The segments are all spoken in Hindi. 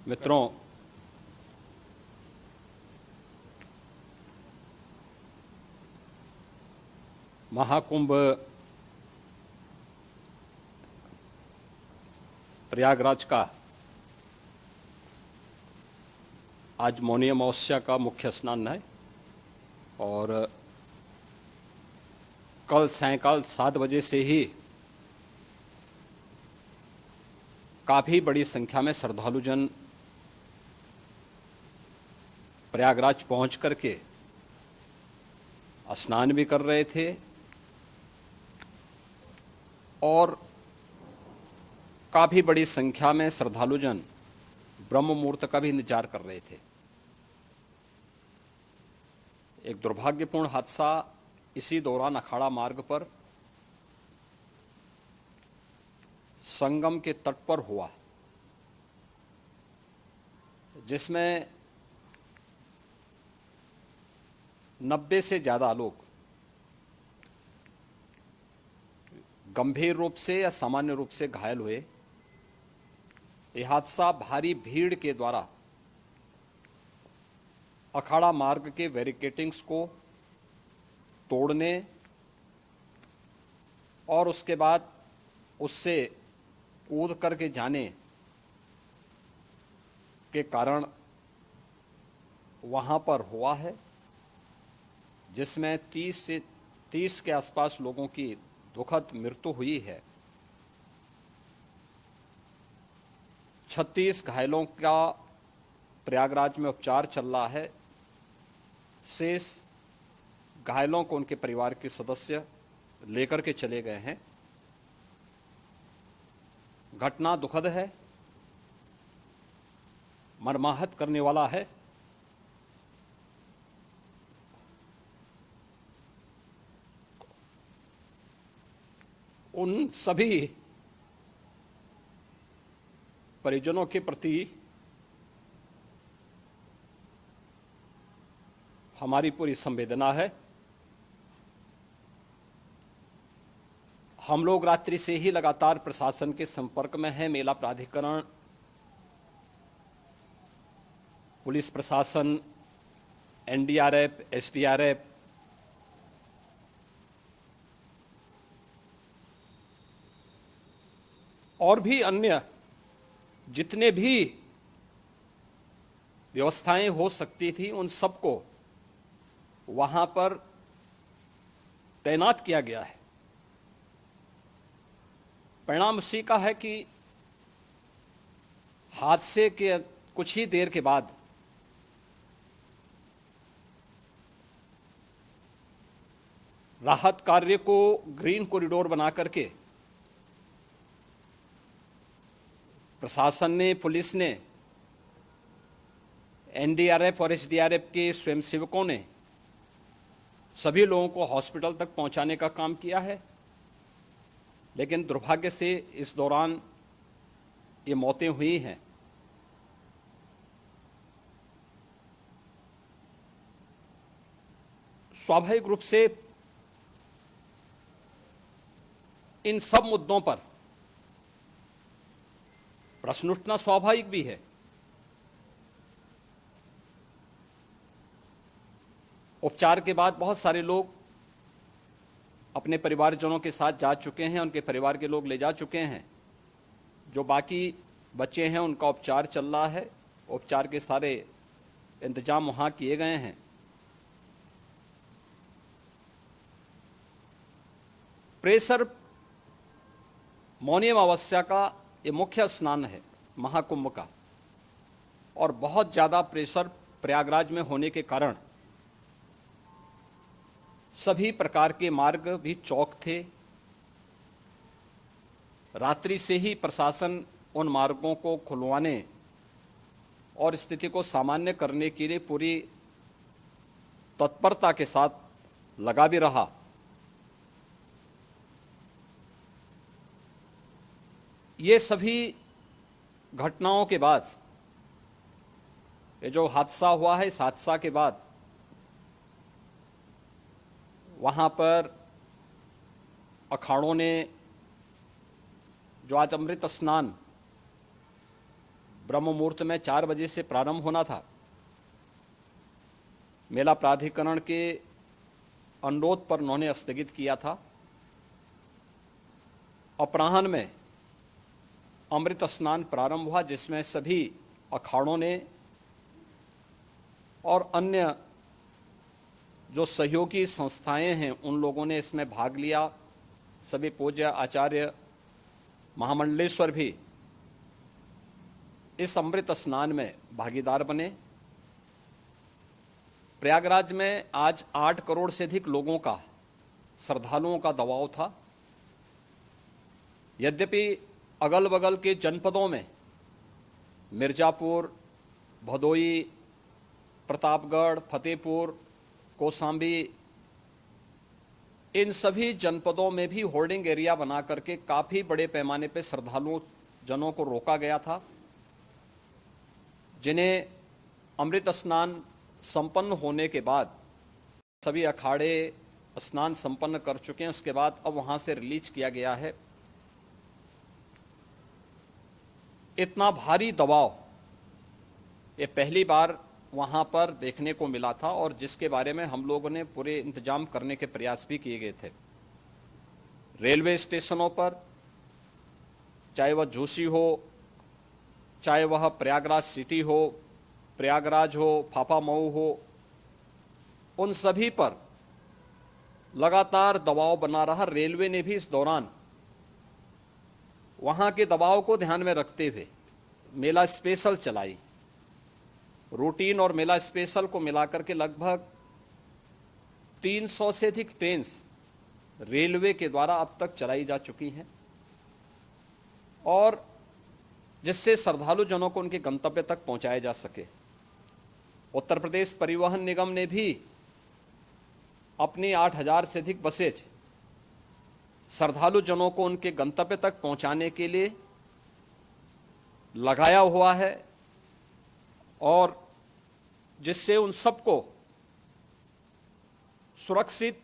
मित्रों, महाकुंभ प्रयागराज का आज मौनी अमावस्या का मुख्य स्नान है और कल सायंकाल 7 बजे से ही काफ़ी बड़ी संख्या में श्रद्धालुजन प्रयागराज पहुंच करके स्नान भी कर रहे थे और काफ़ी बड़ी संख्या में श्रद्धालुजन ब्रह्म मुहूर्त का भी इंतजार कर रहे थे। एक दुर्भाग्यपूर्ण हादसा इसी दौरान अखाड़ा मार्ग पर संगम के तट पर हुआ, जिसमें 90 से ज़्यादा लोग गंभीर रूप से या सामान्य रूप से घायल हुए। यह हादसा भारी भीड़ के द्वारा अखाड़ा मार्ग के बैरिकेडिंग्स को तोड़ने और उसके बाद उससे कूद करके जाने के कारण वहां पर हुआ है, जिसमें 30 के आसपास लोगों की दुखद मृत्यु हुई है। 36 घायलों का प्रयागराज में उपचार चल रहा है। शेष घायलों को उनके परिवार के सदस्य लेकर के चले गए हैं। घटना दुखद है, मर्माहत करने वाला है। उन सभी परिजनों के प्रति हमारी पूरी संवेदना है। हम लोग रात्रि से ही लगातार प्रशासन के संपर्क में हैं। मेला प्राधिकरण, पुलिस प्रशासन, एनडीआरएफ, एसडीआरएफ, और भी अन्य जितने भी व्यवस्थाएं हो सकती थी उन सबको वहां पर तैनात किया गया है। परिणाम उसी का है कि हादसे के कुछ ही देर के बाद राहत कार्य को ग्रीन कॉरिडोर बना करके प्रशासन ने, पुलिस ने, एनडीआरएफ और एसडीआरएफ के स्वयंसेवकों ने सभी लोगों को हॉस्पिटल तक पहुंचाने का काम किया है। लेकिन दुर्भाग्य से इस दौरान ये मौतें हुई हैं। स्वाभाविक रूप से इन सब मुद्दों पर प्रश्न उठना स्वाभाविक भी है। उपचार के बाद बहुत सारे लोग अपने परिवारजनों के साथ जा चुके हैं, उनके परिवार के लोग ले जा चुके हैं। जो बाकी बच्चे हैं उनका उपचार चल रहा है। उपचार के सारे इंतजाम वहां किए गए हैं। प्रेशर मौनी अमावस्या का ये मुख्य स्नान है महाकुंभ का, और बहुत ज़्यादा प्रेशर प्रयागराज में होने के कारण सभी प्रकार के मार्ग भी चौक थे। रात्रि से ही प्रशासन उन मार्गों को खुलवाने और स्थिति को सामान्य करने के लिए पूरी तत्परता के साथ लगा भी रहा। ये सभी घटनाओं के बाद, ये जो हादसा हुआ है, इस हादसा के बाद वहाँ पर अखाड़ों ने जो आज अमृत स्नान ब्रह्म मुहूर्त में 4 बजे से प्रारंभ होना था। मेला प्राधिकरण के अनुरोध पर उन्होंने स्थगित किया था। अपराह्न में अमृत स्नान प्रारंभ हुआ, जिसमें सभी अखाड़ों ने और अन्य जो सहयोगी संस्थाएं हैं उन लोगों ने इसमें भाग लिया। सभी पूज्य आचार्य महामंडलेश्वर भी इस अमृत स्नान में भागीदार बने। प्रयागराज में आज 8 करोड़ से अधिक लोगों का, श्रद्धालुओं का दबाव था। यद्यपि अगल बगल के जनपदों में मिर्जापुर, भदोई, प्रतापगढ़, फतेहपुर, कौशाम्बी, इन सभी जनपदों में भी होर्डिंग एरिया बना करके काफी बड़े पैमाने पर श्रद्धालुओं जनों को रोका गया था, जिन्हें अमृत स्नान संपन्न होने के बाद सभी अखाड़े स्नान संपन्न कर चुके हैं। उसके बाद अब वहां से रिलीज किया गया है। इतना भारी दबाव ये पहली बार वहां पर देखने को मिला था, और जिसके बारे में हम लोगों ने पूरे इंतजाम करने के प्रयास भी किए गए थे। रेलवे स्टेशनों पर, चाहे वह झूसी हो, चाहे वह प्रयागराज सिटी हो, प्रयागराज हो, फाफामऊ हो, उन सभी पर लगातार दबाव बना रहा। रेलवे ने भी इस दौरान वहां के दबाव को ध्यान में रखते हुए मेला स्पेशल चलाई। रूटीन और मेला स्पेशल को मिलाकर के लगभग 300 से अधिक ट्रेन रेलवे के द्वारा अब तक चलाई जा चुकी हैं, और जिससे श्रद्धालु जनों को उनके गंतव्य तक पहुंचाया जा सके। उत्तर प्रदेश परिवहन निगम ने भी अपनी 8000 से अधिक बसेज श्रद्धालु जनों को उनके गंतव्य तक पहुंचाने के लिए लगाया हुआ है, और जिससे उन सबको सुरक्षित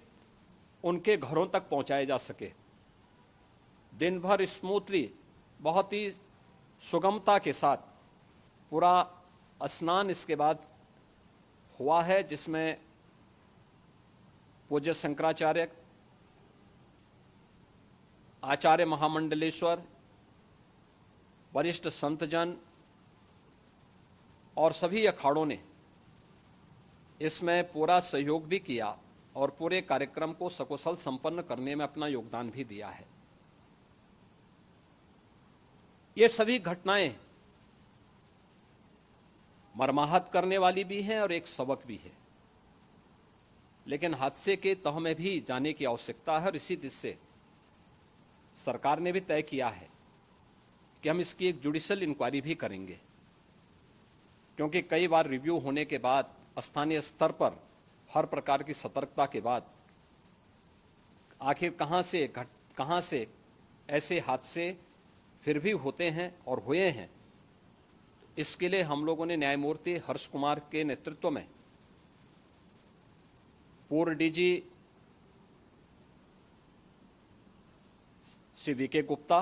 उनके घरों तक पहुंचाया जा सके। दिन भर स्मूथली, बहुत ही सुगमता के साथ पूरा स्नान इसके बाद हुआ है, जिसमें पूज्य शंकराचार्य, आचार्य महामंडलेश्वर, वरिष्ठ संतजन और सभी अखाड़ों ने इसमें पूरा सहयोग भी किया और पूरे कार्यक्रम को सकुशल संपन्न करने में अपना योगदान भी दिया है। ये सभी घटनाएं मर्माहत करने वाली भी हैं और एक सबक भी है, लेकिन हादसे के तह में भी जाने की आवश्यकता है। और इसी दिशा से सरकार ने भी तय किया है कि हम इसकी एक जुडिशियल इंक्वायरी भी करेंगे, क्योंकि कई बार रिव्यू होने के बाद स्थानीय स्तर पर हर प्रकार की सतर्कता के बाद आखिर कहां से ऐसे हादसे फिर भी होते हैं और हुए हैं। इसके लिए हम लोगों ने न्यायमूर्ति हर्ष कुमार के नेतृत्व में पूर्व डीजी श्री वीके गुप्ता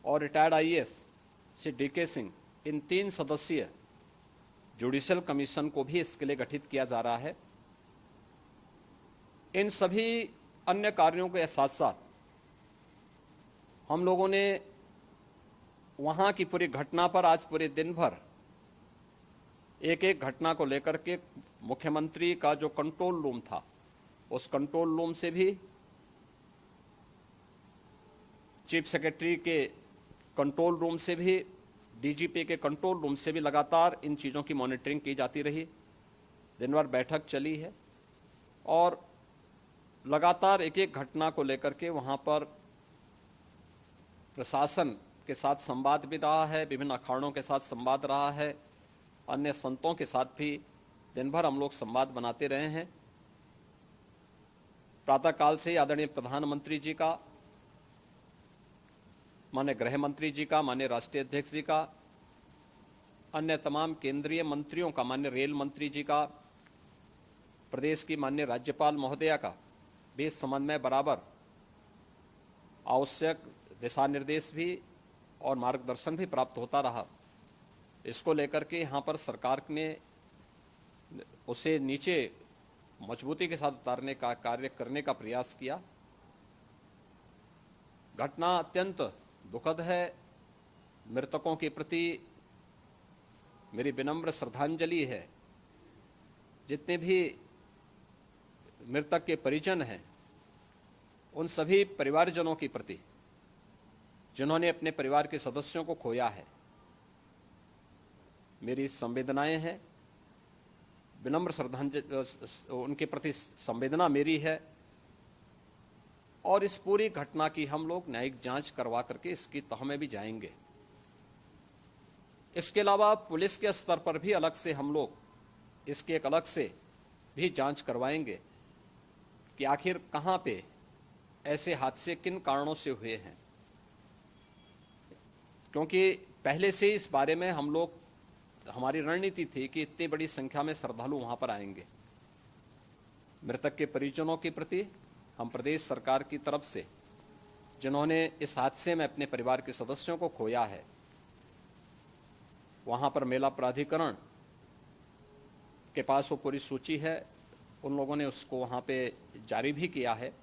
और retired IAS Shri DK Singh, इन 3 सदस्यीय जुडिशियल कमीशन को भी इसके लिए गठित किया जा रहा है। इन सभी अन्य कार्यों के साथ साथ हम लोगों ने वहां की पूरी घटना पर आज पूरे दिन भर एक एक घटना को लेकर के मुख्यमंत्री का जो कंट्रोल रूम था, उस कंट्रोल रूम से भी, चीफ सेक्रेटरी के कंट्रोल रूम से भी, डीजीपी के कंट्रोल रूम से भी लगातार इन चीज़ों की मॉनिटरिंग की जाती रही। दिन भर बैठक चली है और लगातार एक एक घटना को लेकर के वहाँ पर प्रशासन के साथ संवाद भी रहा है, विभिन्न अखाड़ों के साथ संवाद रहा है, अन्य संतों के साथ भी दिन भर हम लोग संवाद बनाते रहे हैं। प्रातःकाल से आदरणीय प्रधानमंत्री जी का, माननीय गृह मंत्री जी का, माननीय राष्ट्रीय अध्यक्ष जी का, अन्य तमाम केंद्रीय मंत्रियों का, माननीय रेल मंत्री जी का, प्रदेश की माननीय राज्यपाल महोदया का भी समन्वय बराबर आवश्यक दिशा निर्देश भी और मार्गदर्शन भी प्राप्त होता रहा। इसको लेकर के यहाँ पर सरकार ने उसे नीचे मजबूती के साथ उतारने का कार्य करने का प्रयास किया। घटना अत्यंत दुखद है। मृतकों के प्रति मेरी विनम्र श्रद्धांजलि है। जितने भी मृतक के परिजन हैं, उन सभी परिवारजनों के प्रति जिन्होंने अपने परिवार के सदस्यों को खोया है, मेरी संवेदनाएं हैं। विनम्र श्रद्धांजलि उनके प्रति संवेदना मेरी है। और इस पूरी घटना की हम लोग न्यायिक जांच करवा करके इसकी तह में भी जाएंगे। इसके अलावा पुलिस के स्तर पर भी अलग से हम लोग इसके एक अलग से भी जांच करवाएंगे कि आखिर कहां पे ऐसे हादसे किन कारणों से हुए हैं, क्योंकि पहले से इस बारे में हम लोग, हमारी रणनीति थी कि इतनी बड़ी संख्या में श्रद्धालु वहां पर आएंगे। मृतक के परिजनों के प्रति हम प्रदेश सरकार की तरफ से, जिन्होंने इस हादसे में अपने परिवार के सदस्यों को खोया है, वहां पर मेला प्राधिकरण के पास वो पूरी सूची है, उन लोगों ने उसको वहां पे जारी भी किया है।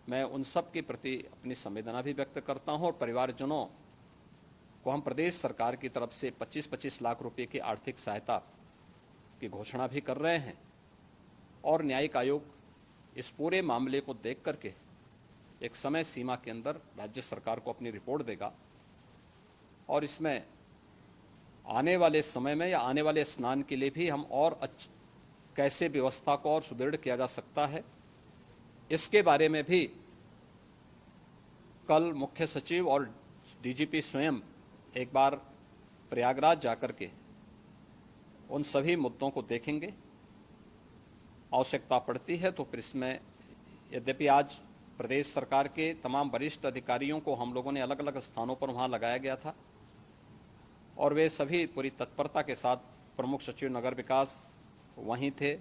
मैं उन सब के प्रति अपनी संवेदना भी व्यक्त करता हूं और परिवारजनों को हम प्रदेश सरकार की तरफ से 25-25 लाख रुपए की आर्थिक सहायता की घोषणा भी कर रहे हैं। और न्यायिक आयोग इस पूरे मामले को देख करके एक समय सीमा के अंदर राज्य सरकार को अपनी रिपोर्ट देगा और इसमें आने वाले समय में या आने वाले स्नान के लिए भी हम और कैसे व्यवस्था को और सुदृढ़ किया जा सकता है, इसके बारे में भी कल मुख्य सचिव और डीजीपी स्वयं एक बार प्रयागराज जाकर के उन सभी मुद्दों को देखेंगे। आवश्यकता पड़ती है तो फिर इसमें, यद्यपि आज प्रदेश सरकार के तमाम वरिष्ठ अधिकारियों को हम लोगों ने अलग अलग स्थानों पर वहां लगाया गया था और वे सभी पूरी तत्परता के साथ, प्रमुख सचिव नगर विकास वहीं थे,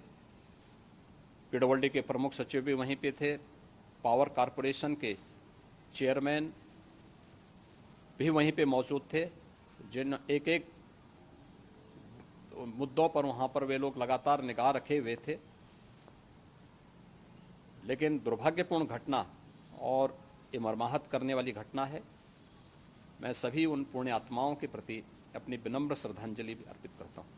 पीडब्ल्यूडी के प्रमुख सचिव भी वहीं पे थे, पावर कारपोरेशन के चेयरमैन भी वहीं पे मौजूद थे, जिन एक एक मुद्दों पर वहां पर वे लोग लगातार निगाह रखे हुए थे। लेकिन दुर्भाग्यपूर्ण घटना और ये मर्माहत करने वाली घटना है। मैं सभी उन पुण्य आत्माओं के प्रति अपनी विनम्र श्रद्धांजलि अर्पित करता हूं।